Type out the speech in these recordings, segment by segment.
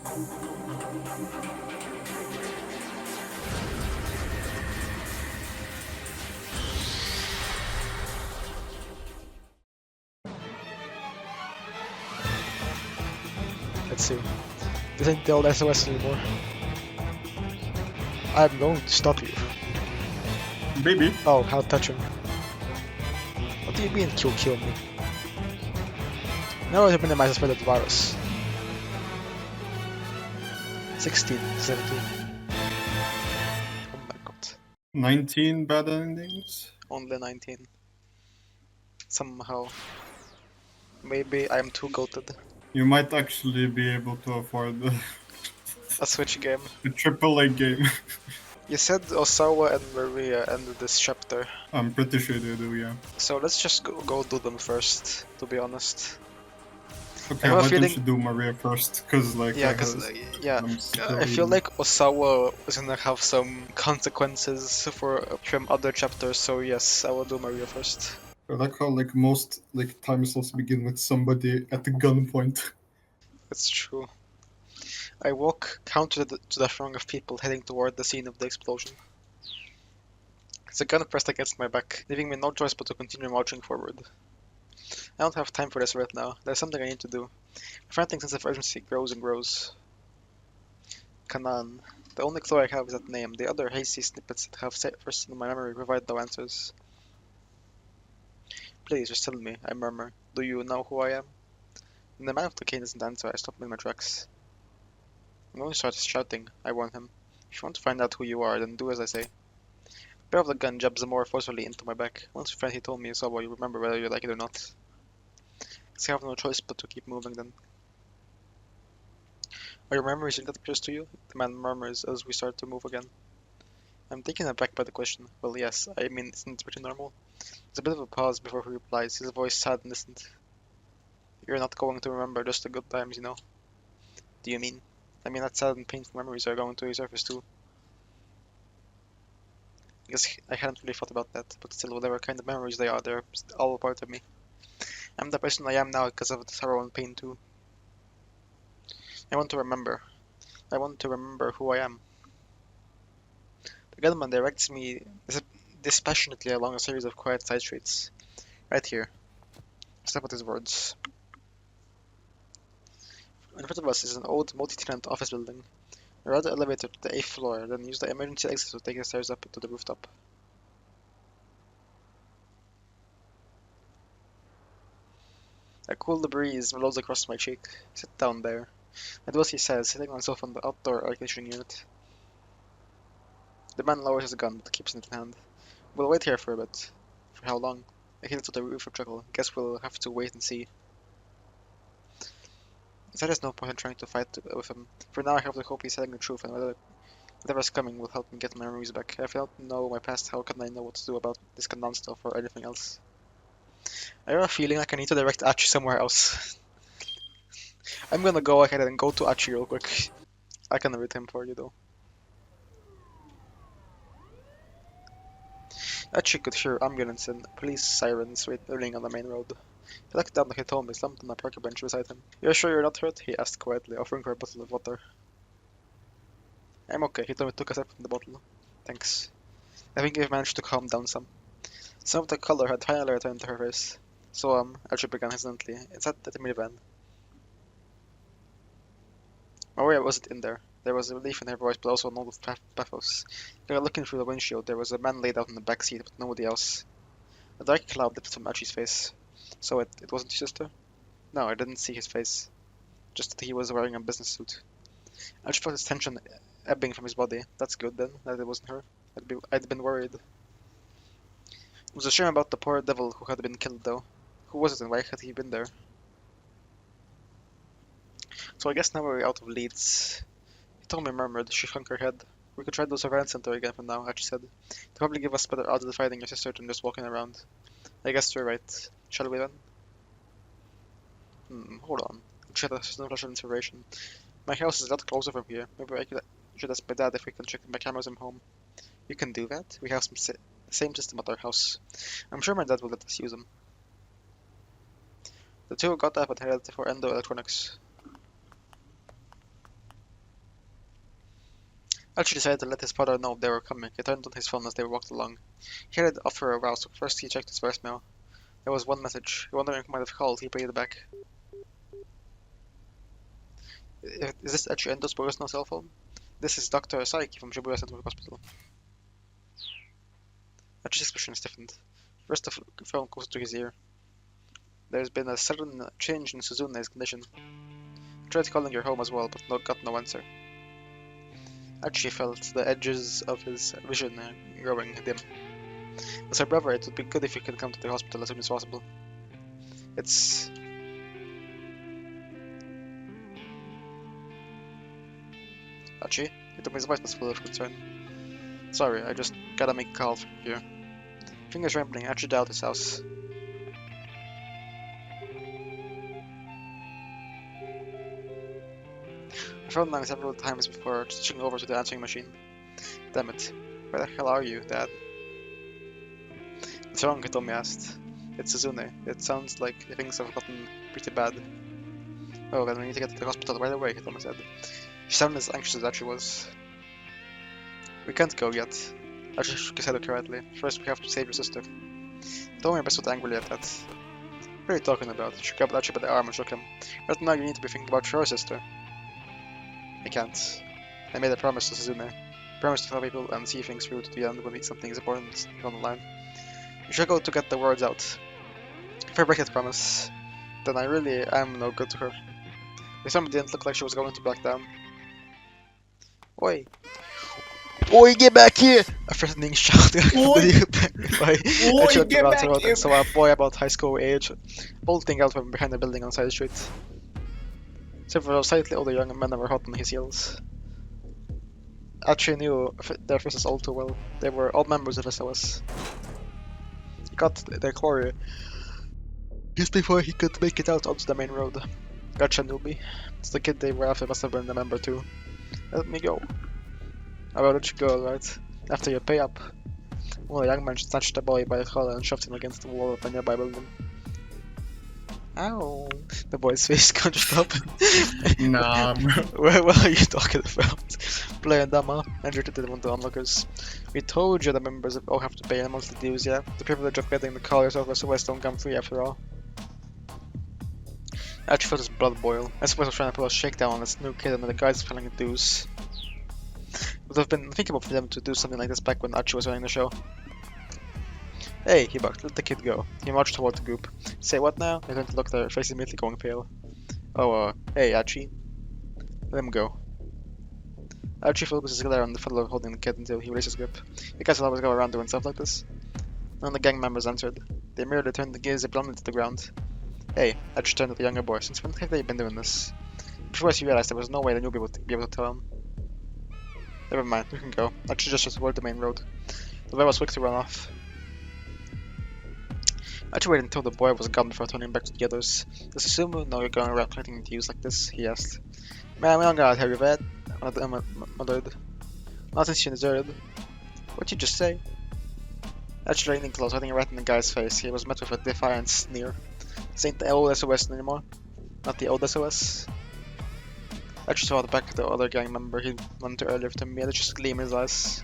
Let's see. This ain't the old SOS anymore. I'm going to stop you. Baby. Oh, how touching. What do you mean kill me? Now I have minimized the spread of the virus. 16, 17. Oh my god. 19 bad endings. Only 19. Somehow. Maybe I'm too goated. You might actually be able to afford A Switch game. a AAA game. You said Osawa and Maria ended this chapter. I'm pretty sure they do, yeah. So let's just go do them first, to be honest. Okay, I have a why feeling... don't you do Maria first? Cause like Yeah, I feel like Osawa is gonna have some consequences for other chapters, so yes, I will do Maria first. I like how like most like time slots begin with somebody at the gunpoint. It's true. I walk counter to the throng of people heading toward the scene of the explosion. It's a gun pressed against my back, leaving me no choice but to continue marching forward. I don't have time for this right now. There's something I need to do. My frantic sense of urgency grows and grows. Kanan. The only clue I have is that name. The other hazy snippets that have first in my memory provide no answers. Please, just tell me, I murmur. Do you know who I am? When the man of the cane doesn't answer, I stop in my tracks. I'm going to start shouting, I warn him. If you want to find out who you are, then do as I say. The barrel of the gun jabs more forcefully into my back. Once your friend he told me so well, you remember whether you like it or not. I have no choice but to keep moving then. Are your memories that close to you? The man murmurs as we start to move again. I'm taken aback by the question. Well, yes, I mean, isn't it pretty normal? There's a bit of a pause before he replies, his voice sad and distant. You're not going to remember just the good times, you know. Do you mean? I mean that sad and painful memories are going to resurface too. I guess I hadn't really thought about that, but still, whatever kind of memories they are, they're all a part of me. I'm the person I am now because of the sorrow and pain too. I want to remember. I want to remember who I am. The gunman directs me dispassionately along a series of quiet side streets. Right here. Step at his words. In front of us is an old multi-tenant office building. I ride the elevator to the 8th floor, then use the emergency exit to take the stairs up to the rooftop. A cool breeze blows across my cheek. Sit down there. I do as he says, sitting myself on the outdoor air conditioning unit. The man lowers his gun, but keeps it in hand. We'll wait here for a bit. For how long? I hear to the roof of chuckle. Guess we'll have to wait and see. There is no point in trying to fight with him. For now I have to hope he's telling the truth and whatever's coming will help me get my memories back. If I don't know my past, how can I know what to do about this Kandan stuff or anything else? I have a feeling like I need to direct Achi somewhere else. I'm gonna go ahead and go to Achi real quick. I can read him for you though. Achi could hear ambulance and police sirens ringing on the main road. He looked down like he told me, slumped on a park bench beside him. You're sure you're not hurt? He asked quietly, offering her a bottle of water. I'm okay, he took a sip from the bottle. Thanks. I think you've managed to calm down some. Some of the color had finally returned to her face. So, Achi began hesitantly. It's at the minivan. Maria wasn't in there. There was relief in her voice, but also a note of pathos. Looking through the windshield, there was a man laid out in the back seat, but nobody else. A dark cloud lifted from Achi's face. So it wasn't your sister? No, I didn't see his face. Just that he was wearing a business suit. Achi felt his tension ebbing from his body. That's good then, that it wasn't her. I'd been worried. It was a shame about the poor devil who had been killed, though. Who was it and why had he been there? So I guess now we're out of leads. Tommy murmured. She hung her head. We could try the surveillance center again for now, Achi said. They'll probably give us better odds of finding your sister than just walking around. I guess you're right. Shall we then? Hold on. She had a sudden flash of inspiration. My house is a lot closer from here. Maybe I should ask my dad if we can check my cameras from home. You can do that? We have the same system at our house. I'm sure my dad will let us use them. The two got up and headed for Endo Electronics. Achi decided to let his father know they were coming. He turned on his phone as they walked along. He headed off for a while, so first he checked his voicemail. There was one message. Wondering who might have called, he played it back. Is this Achi Endo's personal cell phone? This is Dr. Saiki from Shibuya Central Hospital. Achi's expression stiffened. First the phone close to his ear. There's been a sudden change in Suzune's condition. I tried calling her home as well, but got no answer. Achi felt the edges of his vision growing dim. As her brother, it would be good if he could come to the hospital as soon as possible. It's... Achi? He took his voice was full of concern. Sorry, I just gotta make a call from here. Fingers trembling, Achi dialed his house. I phoned line several times before switching over to the answering machine. Damn it. Where the hell are you, Dad? What's wrong? Hitomi asked. It's Suzune. It sounds like things have gotten pretty bad. Oh, then we need to get to the hospital right away, Hitomi said. She sounded as anxious as Achi was. We can't go yet. Achi shook his head quietly. First, we have to save your sister. Hitomi bristled angrily at that. What are you talking about? She grabbed Achi by the arm and shook him. Right now you need to be thinking about your sister. I can't. I made a promise to Suzune. Promise to tell people and see things through to the end when something is important on the line. You should go to get the words out. If I break that promise, then I really am no good to her. The summer didn't look like she was going to back down. Oi! Oi, get back here! A threatening shout. Oi! I turned around the road and saw a boy about high school age bolting out from behind a building on the side street. Several slightly older young men were hot on his heels. Achi knew their faces all too well. They were all members of SOS. He got their quarry just before he could make it out onto the main road. Gotcha, newbie. It's the kid they were after must have been a member too. Let me go. I will let you go, alright? After you pay up. One of the young men snatched the boy by the collar and shoved him against the wall of a nearby building. Ow! The boy's face crunched up. Nah, bro. What are you talking about? Playing dumb, huh? Andrew did one of the onlookers. We told you the members all have to pay a monthly dues, yeah? The privilege of getting the collars over SOS don't come free after all. I actually felt his blood boil. SOS was trying to pull a shakedown on this new kid and the guys filling the dues. It would have been thinkable for them to do something like this back when Achi was running the show. Hey, he barked, let the kid go. He marched toward the group. Say what now? They turned to look, their faces immediately going pale. Oh, hey, Achi. Let him go. Achi focused his glare on the fellow holding the kid until he released his grip. You guys will always go around doing stuff like this? None of the gang members answered. They merely turned the gaze blindly to the ground. Hey, Achi turned to the younger boy. Since when have they been doing this? Before he realized there was no way the newbie would be able to tell him. Never mind, we can go. Achi gestured toward the main road. The boy was quick to run off. Achi waited until the boy was gone before turning back to the others. Does Susumu know you're going around collecting dues like this? He asked. Man, we don't gotta tell you that. Muttered. Not since you deserted. What'd you just say? Achi leaning close, hitting right in the guy's face. He was met with a defiant sneer. This ain't the old SOS anymore. Not the old SOS. Achi saw the back of the other gang member he'd run to earlier to me, and it just gleam in his eyes.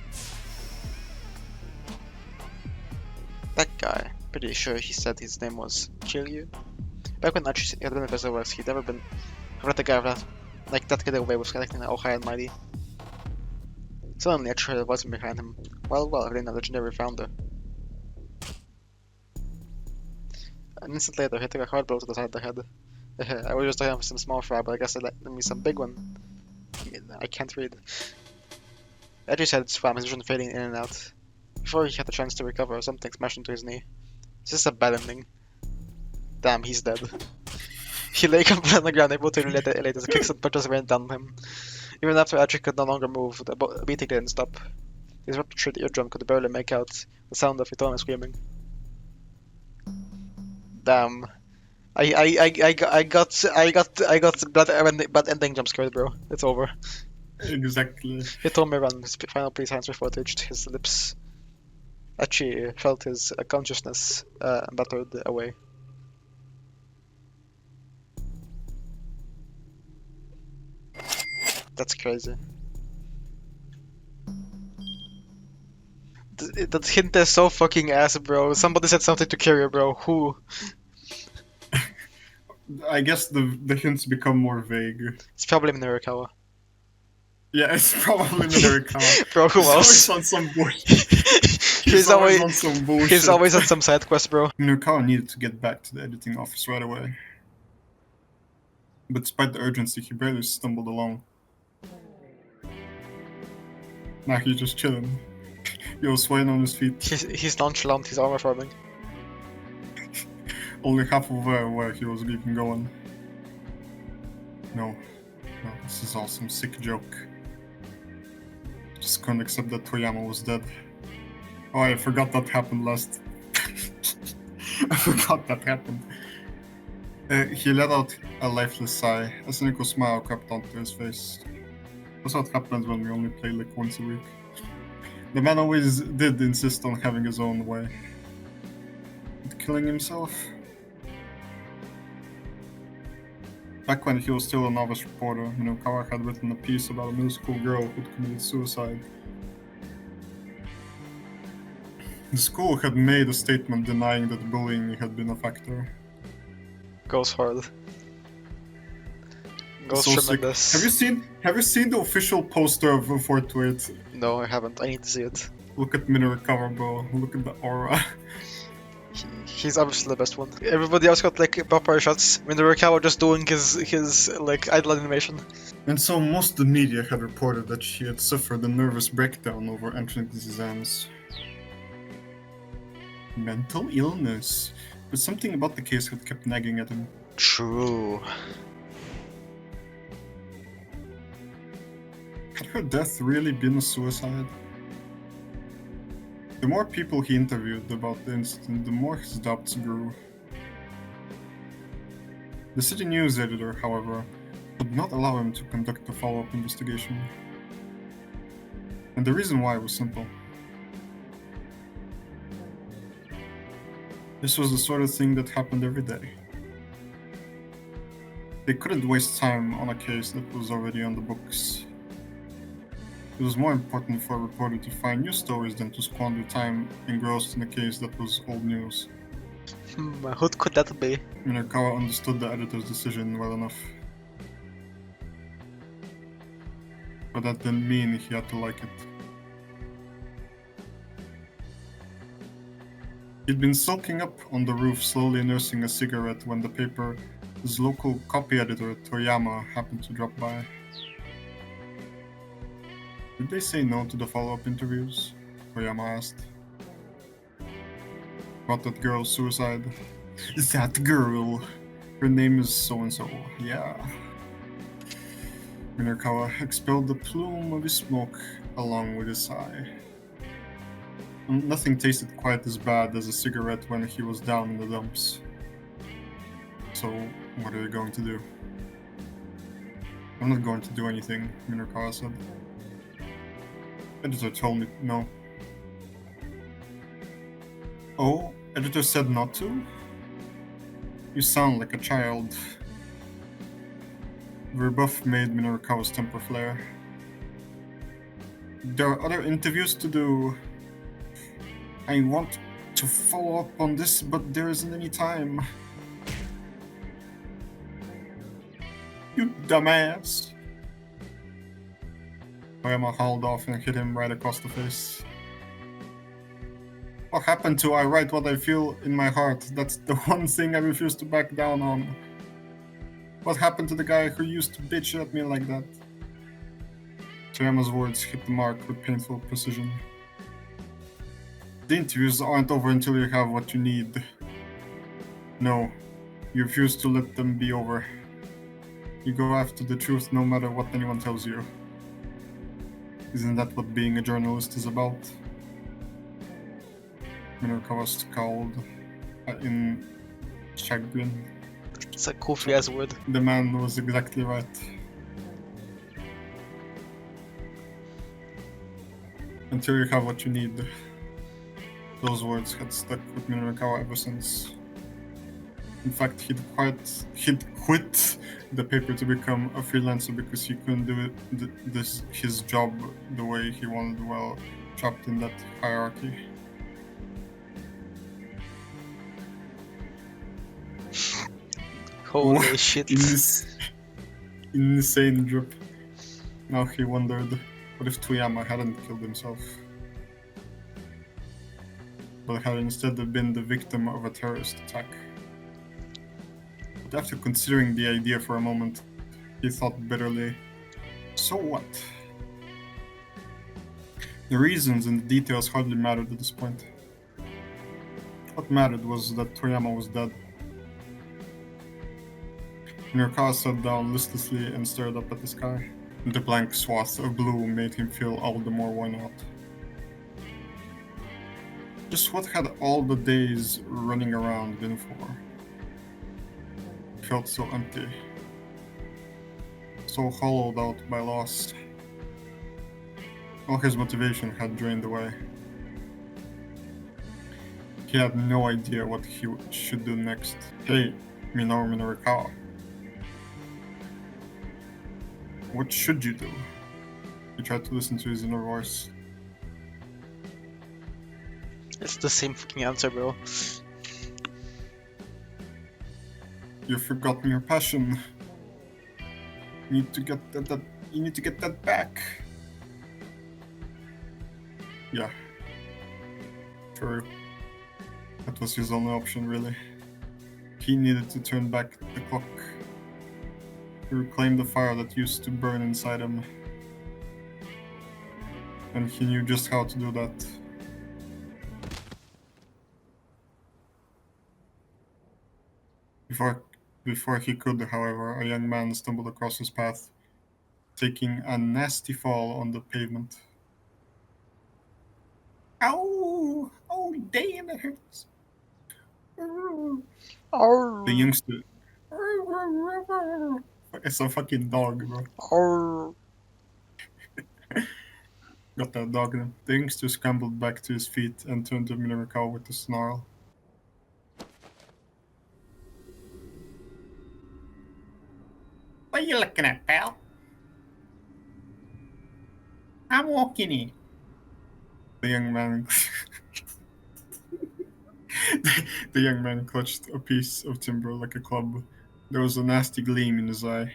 That guy. Pretty sure he said his name was Kiryu. Back when Achi had been with SOS, he'd never been let the guy like that get away with collecting the high and mighty. Suddenly Achi heard a voice behind him. Well, Elena, legendary founder. An instant later, he took a hard blow to the side of the head. I was just talking for some small fry, but I guess I let me some big one. I can't read. Achi's head swam, his vision fading in and out. Before he had the chance to recover, something smashed into his knee. Is this a bad ending? Damn, he's dead. He lay completely on the ground, able to relate as kicks and punches rained down on him. Even after Achi could no longer move, the beating didn't stop. His ruptured eardrum could barely make out the sound of Hitomi screaming. Damn. I got bad ending jump scared, bro. It's over. Exactly. Hitomi ran his final piece hands before it reached his lips. Achi felt his consciousness battered away. That's crazy. That hint is so fucking ass, bro. Somebody said something to Kiryu, bro. Who? I guess the hints become more vague. It's probably Minorikawa. Yeah, it's probably Minorikawa. Bro, who He's else? always on some bullshit. He's always on some bullshit. he's always on some side quest, bro. Minorikawa needed to get back to the editing office right away. But despite the urgency, he barely stumbled along. Now he's just chilling. He was swaying on his feet. He's nonchalant. He's armor farming. Only half of where he was even going. No, this is all some sick joke. Just couldn't accept that Toyama was dead. Oh, I forgot that happened last. I forgot that happened. He let out a lifeless sigh. A cynical smile crept onto his face. That's what happens when we only play like once a week. The man always did insist on having his own way. But killing himself? Back when he was still a novice reporter, Minokawa had written a piece about a middle school girl who'd committed suicide. The school had made a statement denying that bullying had been a factor. Goes hard. Goes So tremendous. sick. Have you seen the official poster of 428? No, I haven't. I need to see it. Look at Minorikawa, bro. Look at the aura. He's obviously the best one. Everybody else got like proper shots. Minorikawa just doing his like idle animation. And so most of the media had reported that she had suffered a nervous breakdown over entrance exams. Mental illness. But something about the case had kept nagging at him. True. Had her death really been a suicide? The more people he interviewed about the incident, the more his doubts grew. The city news editor, however, would not allow him to conduct a follow-up investigation. And the reason why was simple. This was the sort of thing that happened every day. They couldn't waste time on a case that was already on the books. It was more important for a reporter to find new stories than to squander time engrossed in a case that was old news. Who could that be? Minorikawa understood the editor's decision well enough. But that didn't mean he had to like it. He'd been sulking up on the roof, slowly nursing a cigarette when the paper's local copy editor, Toyama, happened to drop by. Did they say no to the follow-up interviews? Toyama asked. About that girl's suicide. That girl! Her name is so-and-so. Yeah. Minorikawa expelled the plume of his smoke along with his sigh. Nothing tasted quite as bad as a cigarette when he was down in the dumps. So, what are you going to do? I'm not going to do anything, Minorikawa said. Editor told me no. Oh, editor said not to? You sound like a child. The rebuff made Minorikawa's temper flare. There are other interviews to do. I want to follow up on this, but there isn't any time. You dumbass. Toyama hauled off and hit him right across the face. What happened to I write what I feel in my heart? That's the one thing I refuse to back down on. What happened to the guy who used to bitch at me like that? Toyama's words hit the mark with painful precision. The interviews aren't over until you have what you need. No, you refuse to let them be over. You go after the truth no matter what anyone tells you. Isn't that what being a journalist is about? Minorikawa scowled in chagrin. It's a goofy ass word. The man was exactly right. Until you have what you need. Those words had stuck with Minorikawa ever since. In fact, he'd quit the paper to become a freelancer because he couldn't do his job the way he wanted. Well, trapped in that hierarchy. Holy shit. In this insane drip. Now he wondered, what if Toyama hadn't killed himself? But had instead been the victim of a terrorist attack. But after considering the idea for a moment, he thought bitterly, so what? The reasons and the details hardly mattered at this point. What mattered was that Toyama was dead. Nurkawa sat down listlessly and stared up at the sky. The blank swath of blue made him feel all the more worn out. Just what had all the days running around been for? It felt so empty. So hollowed out by loss. All his motivation had drained away. He had no idea what he should do next. Hey, Minoru Nurkawa. What should you do? He tried to listen to his inner voice. It's the same fucking answer, bro. You've forgotten your passion. You need to get that. You need to get that back. Yeah. True. That was his only option, really. He needed to turn back the clock. To reclaim the fire that used to burn inside him. And he knew just how to do that. Before he could, however, a young man stumbled across his path, taking a nasty fall on the pavement. Ow! Oh, damn, it hurts. Oh. The youngster. It's a fucking dog, bro. Oh. Got that dog in him. The youngster scrambled back to his feet and turned to Minoru with a snarl. What are you looking at, pal? I'm walking in. The young man... the young man clutched a piece of timber like a club. There was a nasty gleam in his eye.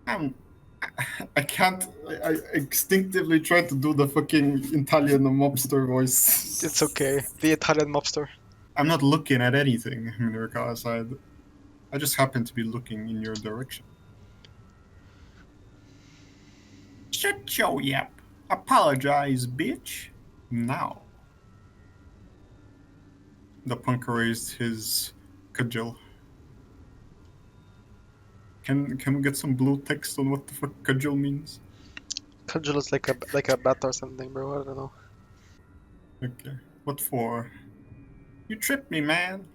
I can't. I instinctively try to do the fucking Italian mobster voice. It's okay. The Italian mobster. I'm not looking at anything, Minoru said. I just happen to be looking in your direction. Shut your yap. Apologize, bitch. Now. The punk raised his cudgel. Can we get some blue text on what the fuck cudgel means? Cudgel is like a bat or something, bro. I don't know. Okay. What for? You tripped me, man.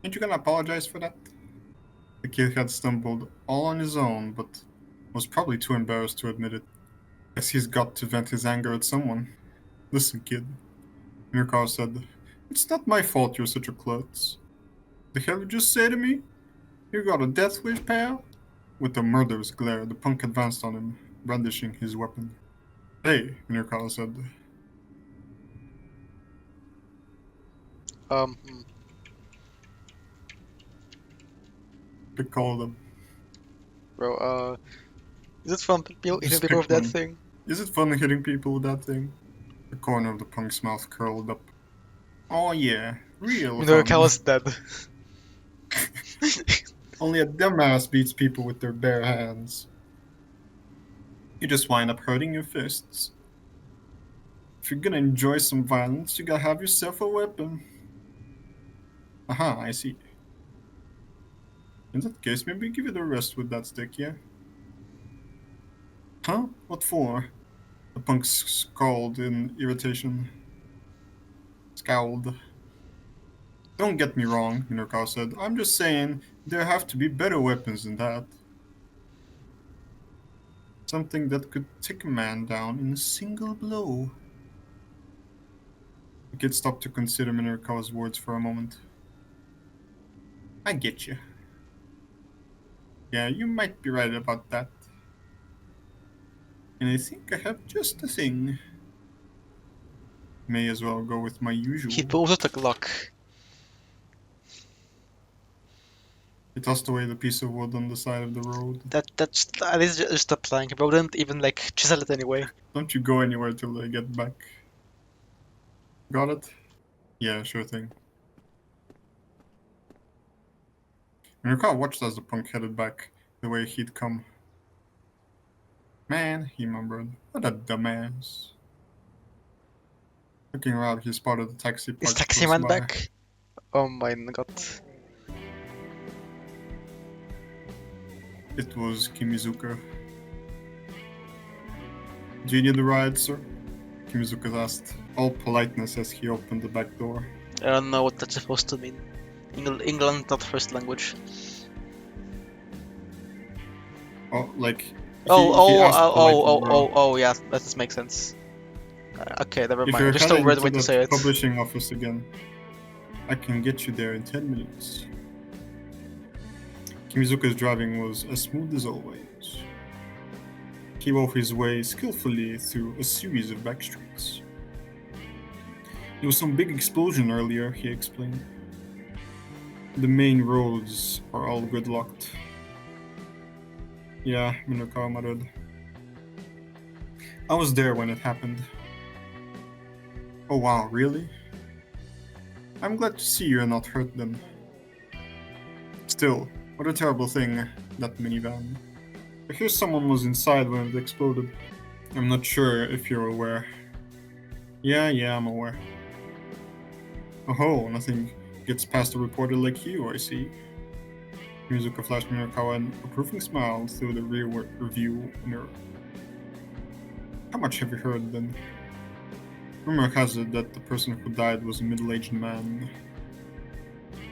Ain't you gonna apologize for that? The kid had stumbled all on his own, but was probably too embarrassed to admit it. Guess he's got to vent his anger at someone. Listen, kid, Mirkar said, it's not my fault you're such a klutz. The hell you just say to me? You got a death wish, pal? With a murderous glare, the punk advanced on him, brandishing his weapon. Hey, Mirkar said. Pick called him. Bro, is it fun hitting Just people with pick that one. thing? Is it fun hitting people with that thing? The corner of the punk's mouth curled up. Oh yeah, real You know, fun. Cal is dead. Only a dumbass beats people with their bare hands. You just wind up hurting your fists. If you're gonna enjoy some violence, you gotta have yourself a weapon. Aha, I see. In that case, maybe give it a rest with that stick, yeah? Huh? What for? The punk scowled in irritation. Scowled. Don't get me wrong, Minoru said. I'm just saying, there have to be better weapons than that. Something that could take a man down in a single blow. The kid stopped to consider Minoru's words for a moment. I get you. Yeah, you might be right about that. And I think I have just the thing. May as well go with my usual. He pulls out the Glock. He tossed away the piece of wood on the side of the road. That is just a plank, bro. Didn't even like chisel it anyway. Don't you go anywhere till I get back. Got it? Yeah, sure thing. And Ricard watched as the punk headed back the way he'd come. Man, he mumbled, what a dumbass. Looking around, he spotted the taxi Is parked Taxi close Man by. back? Oh my god. It was Kimizuka. Do you need a ride, sir? Kimizuka asked, all politeness as he opened the back door. I don't know what that's supposed to mean. England's not first language. Oh, like... Yeah, that just makes sense. Okay, never If mind. you're Just a heading weird to way to the say it. publishing office again, I can get you there in 10 minutes. Kimizuka's driving was as smooth as always. He wove his way skillfully through a series of back streets. There was some big explosion earlier, he explained. The main roads are all gridlocked. Yeah, Minokawa muttered. I was there when it happened. Oh wow, really? I'm glad to see you're not hurt then. Still, what a terrible thing, that minivan. I hear someone was inside when it exploded. I'm not sure if you're aware. Yeah, I'm aware. Oh, nothing gets past a reporter like you, I see. Mizuka flashed Minokawa an approving smile through the rear view mirror. How much have you heard then? Rumor has it that the person who died was a middle-aged man.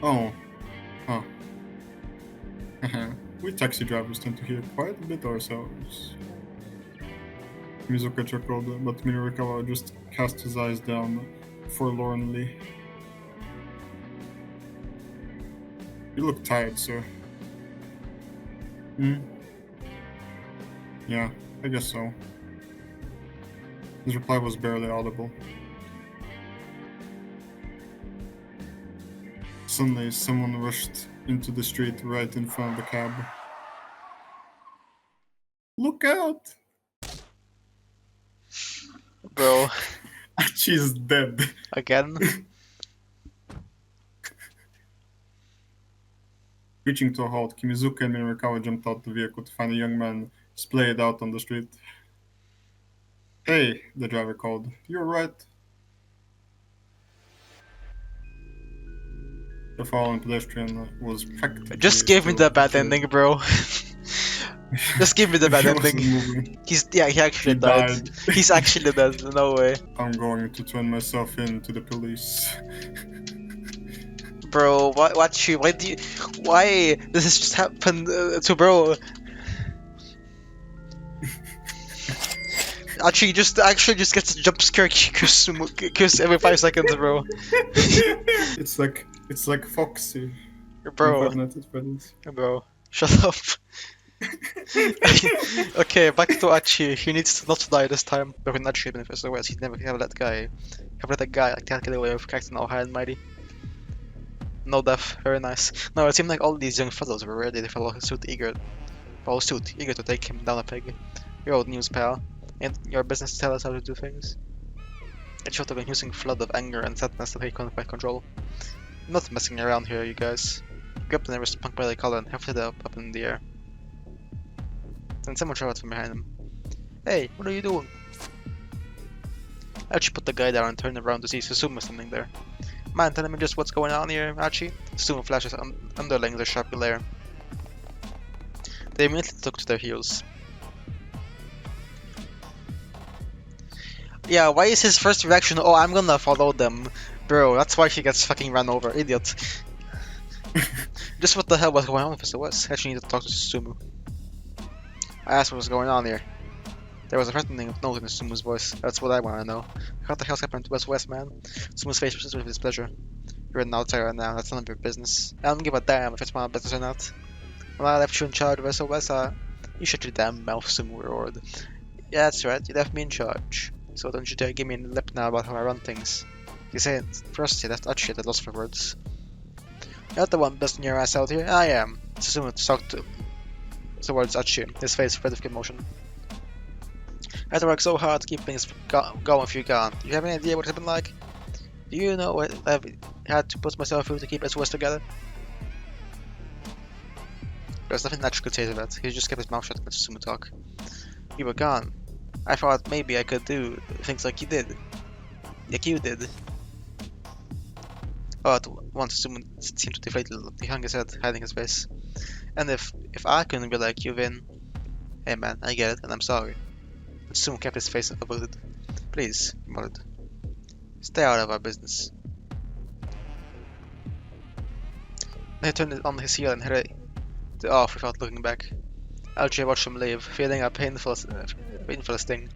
Oh. Huh. We taxi drivers tend to hear quite a bit ourselves. Mizuka chuckled, but Minokawa just cast his eyes down forlornly. You look tired, sir. Yeah, I guess so. His reply was barely audible. Suddenly, someone rushed into the street right in front of the cab. Look out! Bro, She's dead. again? Reaching to a halt, Kimizuka and Minokawa jumped out the vehicle to find a young man splayed out on the street. Hey, the driver called. You're right. The fallen pedestrian was practically... Just give me the bad ending, bro. Just give me the bad He wasn't ending. moving. He actually He died. died. He's actually dead, no way. I'm going to turn myself in to the police. Bro, why this has just happened to bro? Achi just gets a jump scare cause every 5 seconds, bro. It's like Foxy. Bro, bro, shut up. Okay, back to Achi. He needs to not die this time. But when Achi even if worse, he'd never have let that guy like can't get away with acting all high and mighty. No death, very nice. No, it seemed like all these young fellows were ready to follow suit, eager to take him down a peg. Your old news, pal. Ain't your business to tell us how to do things. It showed a confusing flood of anger and sadness that he couldn't quite control. I'm not messing around here, you guys. Grabbed the nearest punk by the collar and hefted it up in the air. Then someone shouted from behind him. Hey, what are you doing? Achi put the guy down and turned around to see Susumu standing there. Man, tell me just what's going on here, Achi. Susumu flashes underlying their sharp glare. They immediately took to their heels. Yeah, why is his first reaction, oh, I'm gonna follow them? Bro, that's why he gets fucking run over, idiot. Just what the hell was going on with SOS? I actually need to talk to Susumu. I asked what was going on here. There was a threatening note in Sumu's voice. That's what I want to know. What the hell's happened to SOS, man? Sumu's face was displeasure. You're an outsider now, that's none of your business. I don't give a damn if it's my business or not. When I left you in charge of SOS, you shut your damn mouth somewhere, or yeah, that's right, you left me in charge. So don't you dare give me a lip now about how I run things. You say it first, you left Achi at a loss for words. You're not the one busting your ass out here, I am. Susumu talked towards Achi, his face red with commotion. I had to work so hard to keep things going for you gone. Do you have any idea what it's been like? Do you know what I've had to put myself through to keep SOS together? There's nothing Achi could say to that. He just kept his mouth shut and let Susumu talk. You were gone. I thought maybe I could do things like you did. Like you did. Oh, at once Susumu seemed to deflate a little. He hung his head, hiding his face. And if I couldn't be like you, then... Hey man, I get it, and I'm sorry. But Susumu kept his face averted. Please, he muttered. Stay out of our business. Then he turned on his heel and headed off without looking back. Achi watched him leave, feeling a painful sting.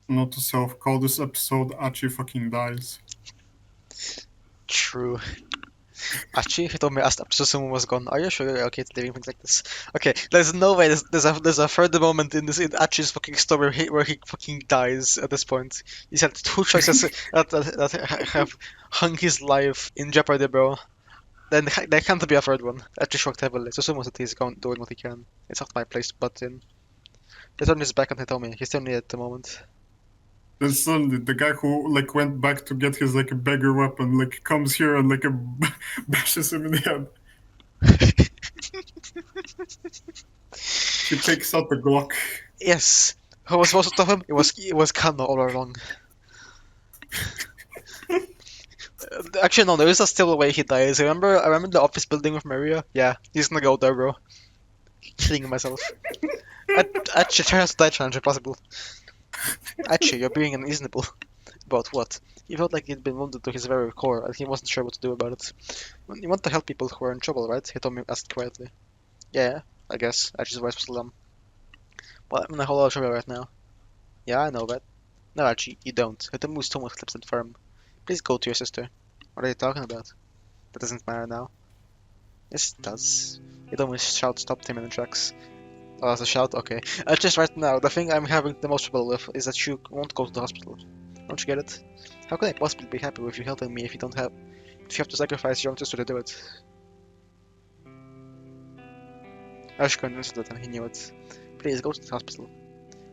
Note to self, call this episode Achi fucking dies. True. Achi, he told me after Susumu was gone, are you sure you're okay to leaving things like this? Okay, there's no way there's a further moment in Achi's fucking story where he fucking dies at this point. He's had two choices that have hung his life in jeopardy, bro. Then there can't be a third one. Achi shrugged heavily. Susumu said he's doing what he can. It's not my place to butt in. He turned his back and he told me he still needed the moment. Then suddenly, the guy who like went back to get his like a beggar weapon like comes here and like bashes him in the head. He takes out the Glock. Yes. Who was supposed to stop him? It was Kano all along. Actually, no. There is still a way he dies. I remember the office building with Maria. Yeah, he's gonna go there, bro. Killing myself. Actually, try not to die challenge if possible. Actually, you're being unreasonable. About what? He felt like he'd been wounded to his very core, and he wasn't sure what to do about it. You want to help people who are in trouble, right? He told me, asked quietly. Yeah, I guess. Archie's voice was glum. Well, I'm in a whole lot of trouble right now. Yeah, I know that. No, Archie, you don't. Hitomu's tone was clipped and firm. Please go to your sister. What are you talking about? That doesn't matter now. Yes, it does. Hitomu's shout stopped him in the tracks. Oh, that's a shout? Okay. Just right now, the thing I'm having the most trouble with is that you won't go to the hospital. Don't you get it? How can I possibly be happy with you helping me if you have to sacrifice your own sister to do it? Ashka understood that and he knew it. Please go to the hospital.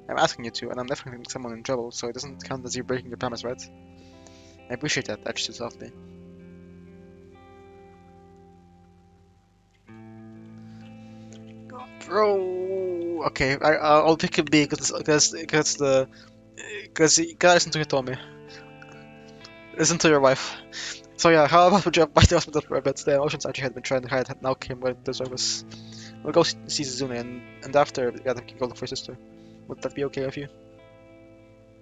I'm asking you to, and I'm never getting someone in trouble, so it doesn't count as you breaking your promise, right? I appreciate that, Achi said softly. Bro, okay, I'll pick a B because you gotta listen to Hitomi. Listen to your wife. So yeah, how about we drop by the hospital for a bit? The emotions Achi had been trying to hide now came right to the surface. We'll go see Suzune, and after we can go look for your sister. Would that be okay with you?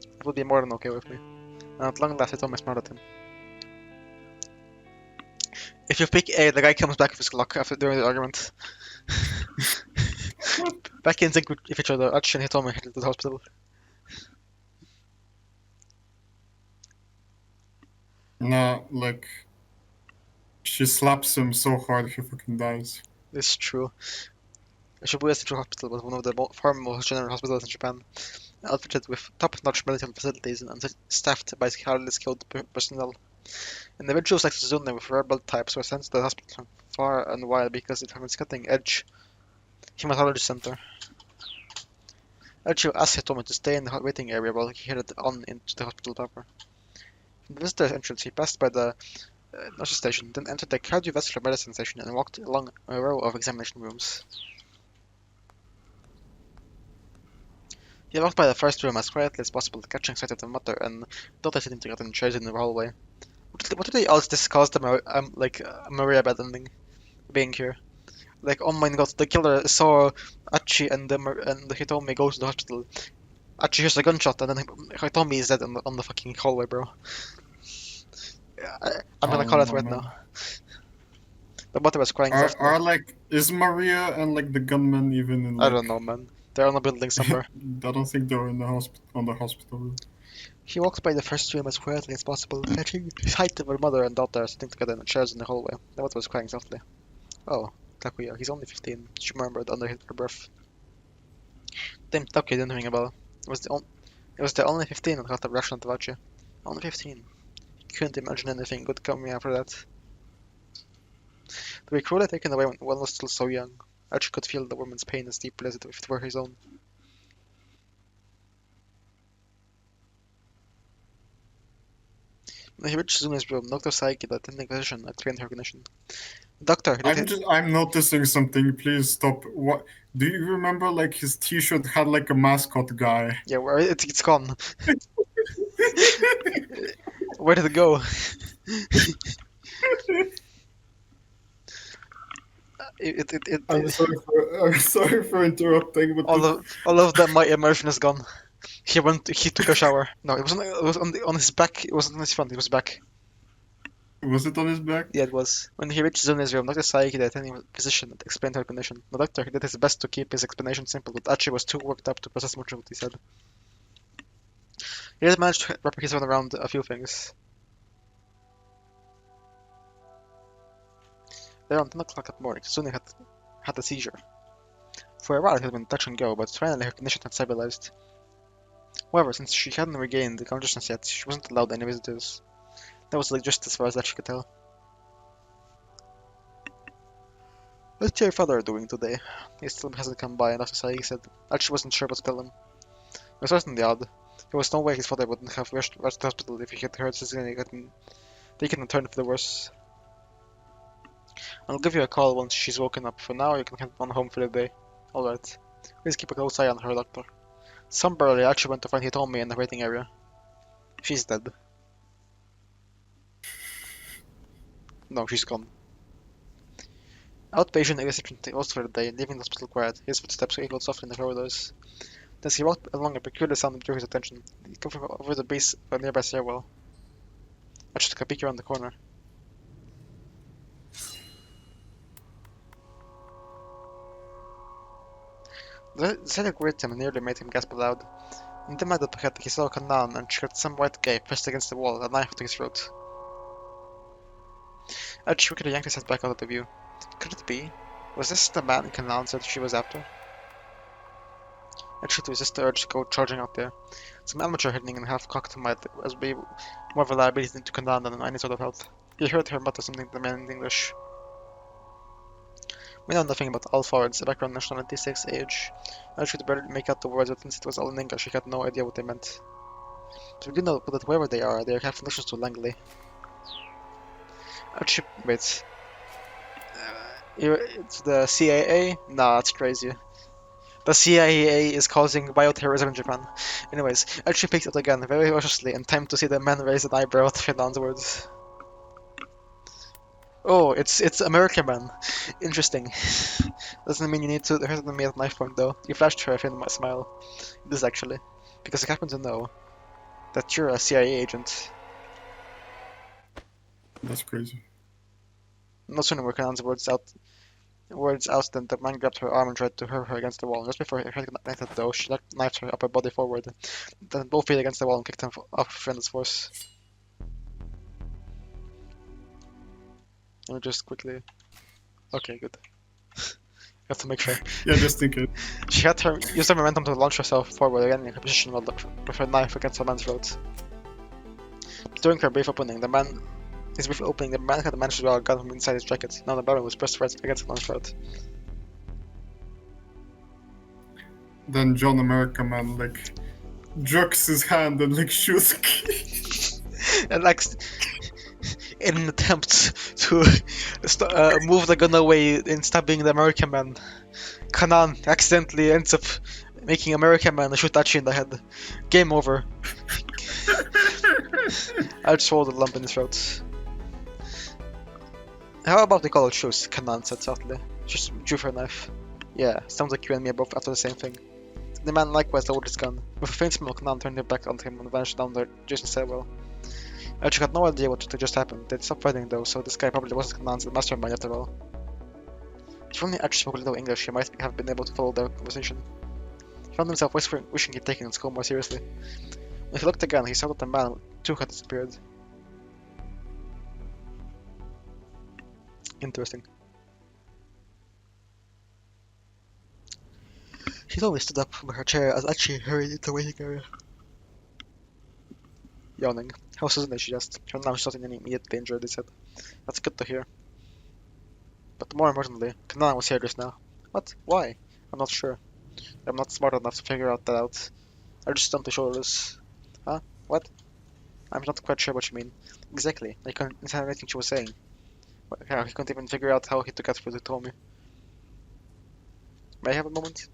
It would be more than okay with me. And at long last, Hitomi smiled at him. If you pick A, the guy comes back with his Glock during the argument. Back in sync with each other, Achi and Hitomi headed to the hospital. Nah, like she slaps him so hard he fucking dies. This is true. Shibuya Central Hospital was one of the foremost general hospitals in Japan, outfitted with top-notch medical facilities and staffed by highly skilled personnel. Individuals like Suzune with rare blood types were sent to the hospital from far and wide because it had its cutting-edge hematology center. Achi asked Hitomi to stay in the waiting area while he headed on into the hospital proper. From the visitor's entrance, he passed by the nurse's station, then entered the cardiovascular medicine station and walked along a row of examination rooms. He walked by the first room as quietly as possible, catching sight of the mother and not hesitating to get in chairs in the hallway. What did they all discuss Maria bad ending being here? Like, oh my god, the killer saw Achi and Hitomi go to the hospital. Achi hears a gunshot and then Hitomi is dead on the fucking hallway, bro. I'm gonna call it right now. The mother was crying softly. Is Maria and like the gunman even in? I don't know, man. They're on a building somewhere. I don't think they're in the hospital room. He walked by the first room as quietly as possible, catching the sight of her mother and daughter sitting together in the chairs in the hallway. The mother was crying softly. Oh, Takuya, he's only 15, she murmured under her breath. Damn, Takuya didn't ring a bell. It was the only 15 that got the reaction of Achi. Only 15. Couldn't imagine anything good coming after that. To be cruelly taken away when one was still so young, Achi could feel the woman's pain as deeply as if it were his own. When he reached Zumi's room, Dr. Saiki, the attending physician, explained her condition. Doctor, I'm noticing something. Please stop. What? Do you remember, like, his T-shirt had like a mascot guy? Yeah, where it's gone. Where did it go? I'm sorry for interrupting, but all of that my immersion is gone. He took a shower. No, it wasn't. It was on his back. It wasn't on his front. It was back. was it on his back? Yeah, it was. When he reached Zumi's room, Dr. Saiki, the attending physician, explained her condition. The doctor did his best to keep his explanation simple, but Achi was too worked up to process much of what he said. He did manage to wrap his head around a few things. Around 10 o'clock at morning, Suni had a seizure. For a while it had been touch and go, but finally her condition had stabilized. However, since she hadn't regained the consciousness yet, she wasn't allowed any visitors. That was like just as far as that she could tell. What's your father doing today? He still hasn't come by, and Dr. Saiki said. Achi wasn't sure what to tell him. It was certainly odd. There was no way his father wouldn't have rushed to the hospital if he had heard Suzuki getting taken and turned for the worse. I'll give you a call once she's woken up. For now, you can head on home for the day. Alright. Please keep a close eye on her, Doctor. Somebody actually went to find Hitomi in the waiting area. She's dead. No, she's gone. Outpatient reception closed for the day, leaving the hospital quiet. His footsteps echoed softly in the corridors. As he walked along, a peculiar sound drew his attention. He came from over the base of a nearby stairwell. Achi took a peek around the corner. The sight greeted him and nearly made him gasp aloud. In the middle ahead, he saw Kanan and heard some white guy pressed against the wall, a knife to his throat. Achi quickly yanked his head back out of the view. Could it be? Was this the man Kanan said she was after? Achi had to resist the urge to go charging out there. Some amateur hiding in half-cocked might as be more of a liability to Kanan than any sort of help. He heard her mutter something to the man in English. We know nothing about all forwards, background, nationality, sex, age. Achi could barely make out the words, but since it was all in English, he had no idea what they meant. But we do know that wherever they have connections to Langley. Achi, wait. It's the CIA? Nah, that's crazy. The CIA is causing bioterrorism in Japan. Anyways, Achi picked it again, very cautiously, in time to see the man raise an eyebrow at Fernand's words. Oh, it's American man. Interesting. Doesn't mean you need to hurt me at knife point though. You flashed her a faint smile. It is actually. Because I happen to know that you're a CIA agent. That's crazy. No sooner were Kanan's words out than the man grabbed her arm and tried to hurl her against the wall. Just before her head connected though, she knifed her upper body forward, then both feet against the wall and kicked him off with tremendous force. Let me just quickly... Okay, good. I have to make sure. Yeah, just in case. She had used her momentum to launch herself forward again in her position with her knife against the man's throat. During her brief opening, the man had managed to draw a gun from inside his jacket. Now the barrel was pressed right against the man's throat. Then John America Man, like, jerks his hand and, like, shoots. And like, in an attempt to move the gun away in stabbing the American man, Kanan accidentally ends up making American man shoot Achi in the head. Game over. I just swallowed a lump in his throat. How about we call it truce? Kanan said softly. She drew her knife. Yeah, sounds like you and me are both after the same thing. The man likewise lowered his gun. With a faint smile, Kanan turned her back onto him and vanished down the adjacent stairwell. Achi had no idea what just happened. They'd stopped fighting though, so this guy probably wasn't Kanan's mastermind after all. If only Achi spoke a little English, he might have been able to follow their conversation. He found himself wishing he'd taken his call more seriously. If he looked again, he saw that the man too had disappeared. Interesting. She slowly stood up from her chair as Achi hurried into the waiting area. Yawning. How Susan is she just? Her now she's not in any immediate danger, they said. That's good to hear. But more importantly, Kanan was here just now. What? Why? I'm not sure. I'm not smart enough to figure that out. I just stumped the shoulders. Huh? What? I'm not quite sure what you mean. Exactly. I couldn't understand anything she was saying. Yeah, he couldn't even figure out how he took out what he told me. May I have a moment?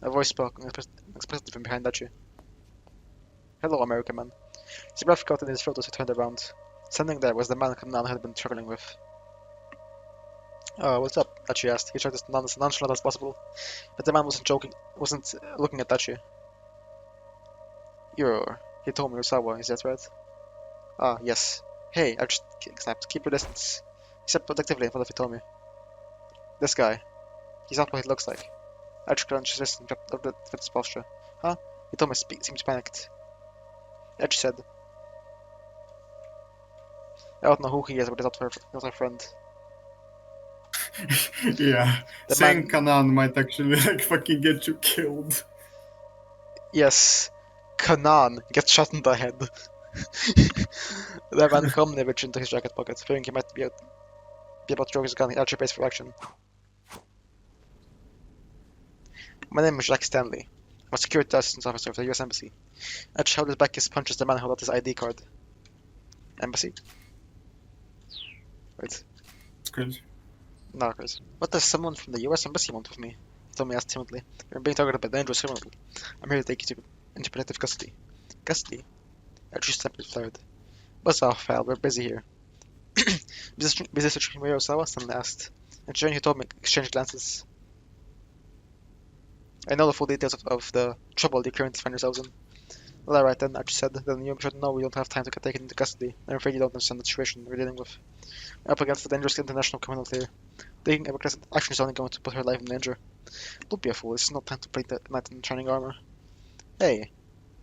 A voice spoke unexpectedly from behind Achi. Hello, American man. His breath caught in his throat as he turned around. Standing there was the man Kanan had been traveling with. What's up? Achi asked. He tried to sound as nonchalant as possible, but the man wasn't looking at Achi. He told me Usawa, is that right? Ah, yes. Hey, I just snapped. Keep your distance. He said protectively in front of Hitomi. This guy. He's not what he looks like. Achi clenched his wrist and kept up the defensive posture. Huh? Hitomi seemed panicked. Achi said, I don't know who he is, but he's not our friend. Yeah, The saying man... Kanan might actually like fucking get you killed. Yes. Kanan gets shot in the head. The man calmly reached into his jacket pocket, fearing he might be about to throw his gun. Achi braced for action. My name is Jack Stanley. I'm a security assistance officer of the US Embassy. Achi held his back his punches the man held out his ID card. Embassy? Wait. It's crazy. No, crazy. What does someone from the US Embassy want with me? Tommy asked timidly. You're being targeted by a dangerous criminal. I'm here to take you into protective custody. Custody? Achi's temper flared. Buzz off, pal. We're busy here. Busy searching for Osawa? Stanley asked. And Jane, who told me, exchanged glances. I know the full details of the trouble you currently find yourselves in. Well, alright then, Achi said. Then you should know we don't have time to get taken into custody. I'm afraid you don't understand the situation we're dealing with. We're up against a dangerous international criminal here. Taking aggressive action is only going to put her life in danger. Don't be a fool, it's not time to play the knight in shining armor. Hey.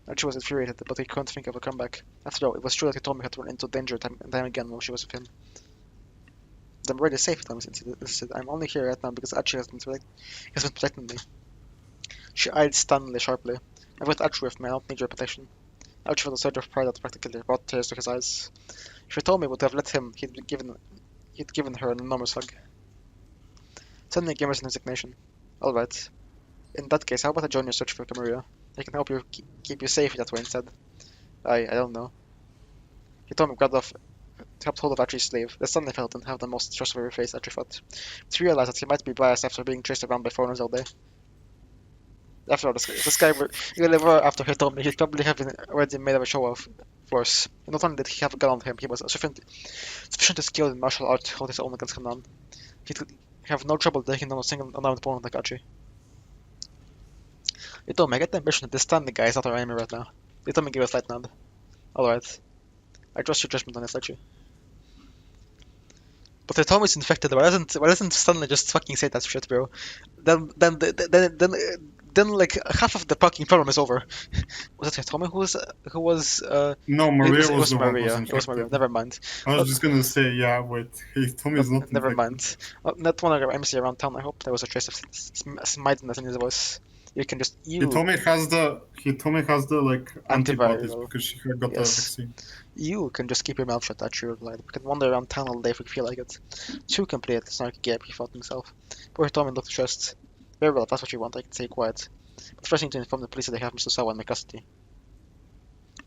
Achi was infuriated, but he couldn't think of a comeback. After all, it was true that he told me had run into danger time and time again while she was with him. I'm already safe, Thomas insisted. I'm only here right now because Achi has been protecting me. She eyed Stanley sharply. I've got Achi with me, I don't need your protection. Achi felt a surge of pride that practically brought tears to his eyes. If he told me would have let him, he'd given her an enormous hug. Suddenly gave us an resignation. Alright. In that case, how about I join your search for Kamaria? I can help you keep you safe that way instead. I don't know. He told me helped hold of Achi's sleeve. The Stanley felt didn't have the most trustworthy face Achi thought. But he realized that he might be biased after being chased around by foreigners all day. After all, this guy really were after he told me he'd probably have been already made of a show of force. And not only did he have a gun on him, he was sufficiently skilled in martial art to hold his own against Kanan. He'd have no trouble taking down a single unarmed opponent like Achi. They told me I get the impression that this Stanley guy is not our enemy right now. They told me give a slight nod. Alright. I trust your judgment on this, Achi. But they told me it's infected. Why doesn't Stanley just fucking say that shit, bro? Then like half of the fucking problem is over. Was it Tommy who was No, Maria it was the one who Maria. was It was Maria. infected. Never mind. I was just gonna say, yeah, wait. He told me he's not Never infected. mind. Not one other MC around town. I hope there was a trace of smiteness in his voice. You can just He told me has the like antibodies Antiviral. because she had got the Yes. vaccine. You can just keep your mouth shut, Achi replied. We can wander around town all day if we feel like it. Too complete, snarky gap, he thought himself. Poor Tommy looked stressed. Very well, if that's what you want, I can stay quiet. But first I need to inform the police that they have Mr. Sawa in my custody.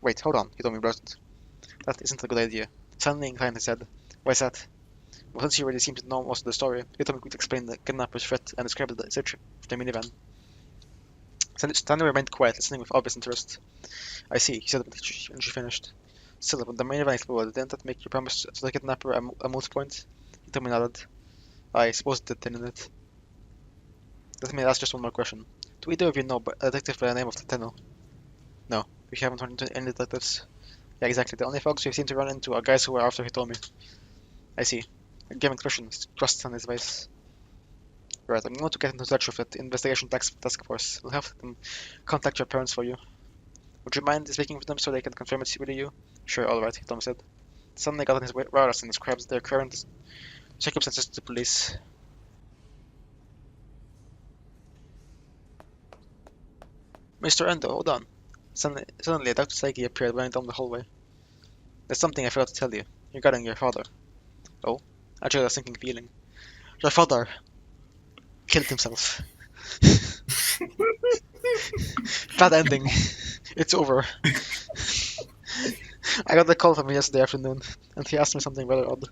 Wait, hold on, he told me blurted. That isn't a good idea. Suddenly inclined his head. Why is that? Well, since you already seem to know most of the story, he told me could explain the kidnapper's threat and describe the search of the minivan. Stanley remained quiet, listening with obvious interest. I see, he said when she finished. Still, when the minivan exploded, didn't that make your promise to the kidnapper a moot point? He told me nodded. I suppose it did, didn't it? Let me ask just one more question. Do either of you know a detective by the name of Tenno? No, we haven't run into any detectives. Yeah, exactly. The only folks we've seemed to run into are guys who were after Hitomi. I see. A giving expression crust on his face. Right, I'm going to get into touch with the investigation task force. I'll have them contact your parents for you. Would you mind speaking with them so they can confirm it's really you? Sure, alright, Tom said. Suddenly got on his radars and describes their current circumstances to the police. Mr. Endo, hold on. Suddenly, Dr. Saiki appeared running down the hallway. There's something I forgot to tell you. Regarding your father. Oh? Actually, a sinking feeling. Your father killed himself. Bad ending. It's over. I got a call from him yesterday afternoon, and he asked me something rather odd.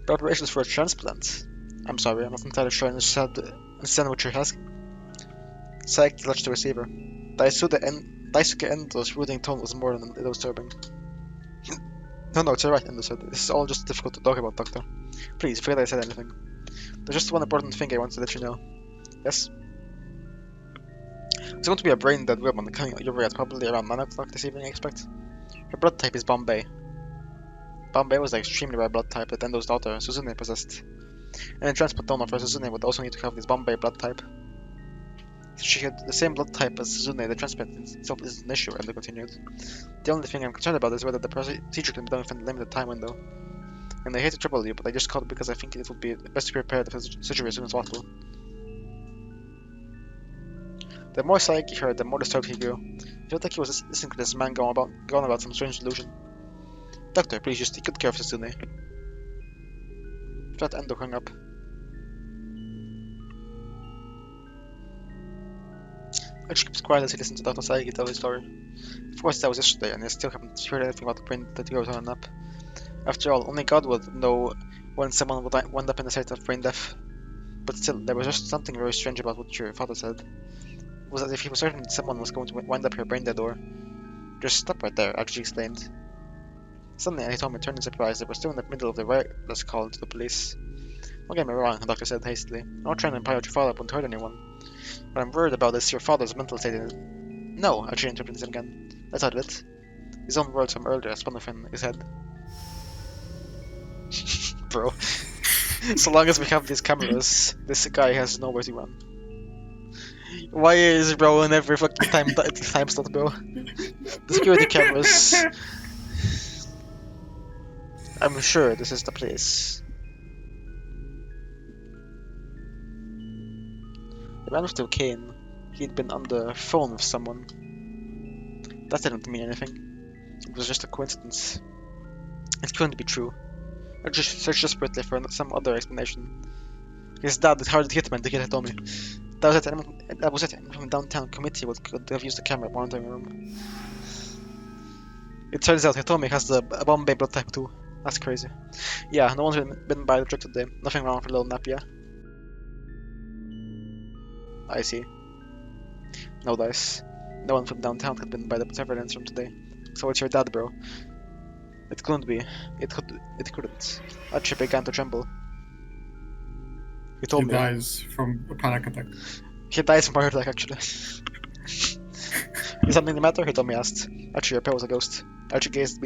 Preparations for a transplant? I'm sorry, I'm not entirely sure I understand what you're asking. Saiki clutched the receiver. Daisuke Endo's rooting tone was more than disturbing. No, it's alright, Endo said. This is all just difficult to talk about, Doctor. Please, forget I said anything. There's just one important thing I want to let you know. Yes? There's going to be a brain-dead woman coming your way at probably around 9 o'clock this evening, I expect. Her blood type is Bombay. Bombay was the extremely rare blood type that Endo's daughter, Suzune, possessed. And a transplant donor for Suzune would also need to have this Bombay blood type. Since she had the same blood type as Suzune, the transplant itself isn't an issue, Endo continued. The only thing I'm concerned about is whether the procedure can be done within the limited time window. And I hate to trouble you, but I just called because I think it would be best to prepare the surgery as soon as possible. The more Saiki heard, the more disturbed he grew. He felt like he was listening to this man going about some strange delusion. Doctor, please just take good care of Suzune. That Endo hung up. Achi keeps quiet as he listened to Dr. Saiki tell his story. Of course, that was yesterday, and I still haven't heard anything about the brain that goes on and up. After all, only God would know when someone would wind up in a state of brain death. But still, there was just something very strange about what your father said. It was as if he was certain someone was going to wind up here brain dead or... Just stop right there, Achi exclaimed. Suddenly, Anitomi turned in surprise. They were still in the middle of the wireless call to the police. Don't get me wrong, the doctor said hastily. I'm not trying to imply that your father wouldn't hurt anyone. What I'm worried about is your father's mental state. No, Achi interrupted him again. That's out of it. His own words from earlier spun within his head. Bro. So long as we have these cameras, this guy has nowhere to run. Why is bro in every fucking time slot, bro? The security cameras. I'm sure this is the place. The man with the cane, he'd been on the phone with someone. That didn't mean anything. It was just a coincidence. It couldn't be true. I just searched desperately for some other explanation. His dad hired the hitman to kill Hitomi. That was it. Anyone from downtown committee could have used the camera monitoring room. It turns out Hitomi has the Bombay blood type too. That's crazy. Yeah, no one's been by the trick today. Nothing wrong for a little nap, yeah? I see. No dice. No one from downtown had been by the surveillance room today. So it's your dad, bro. It couldn't be. It couldn't. Achi began to tremble. He told me. He dies from a panic attack. He dies from a heart attack, actually. Is something the matter? Hitomi asked. Achi, your pet was a ghost. Achi gazed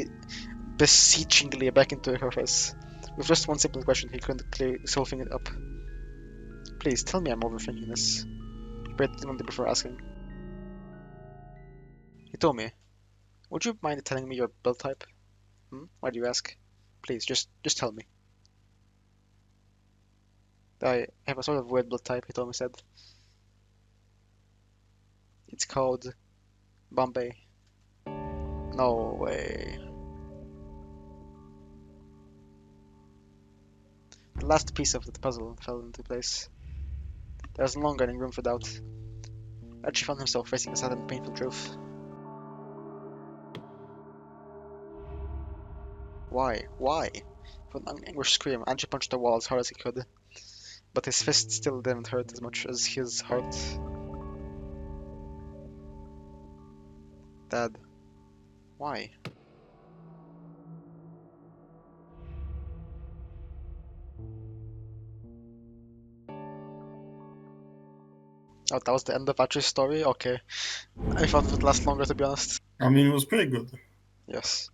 beseechingly back into her face. With just one simple question, he couldn't clear his whole thing up. Please, tell me I'm overthinking this. He breathed deeply before asking. Hitomi, would you mind telling me your blood type? Why do you ask? Please, just tell me. I have a sort of weird blood type, Hitomi said. It's called Bombay. No way. The last piece of the puzzle fell into place. There was no longer any room for doubt. Achi found himself facing a sad and painful truth. Why? Why? With an anguished scream, Achi punched the wall as hard as he could. But his fist still didn't hurt as much as his heart. Dad. Why? Oh, that was the end of Achi's story? Okay. I thought it would last longer, to be honest. I mean, it was pretty good. Yes.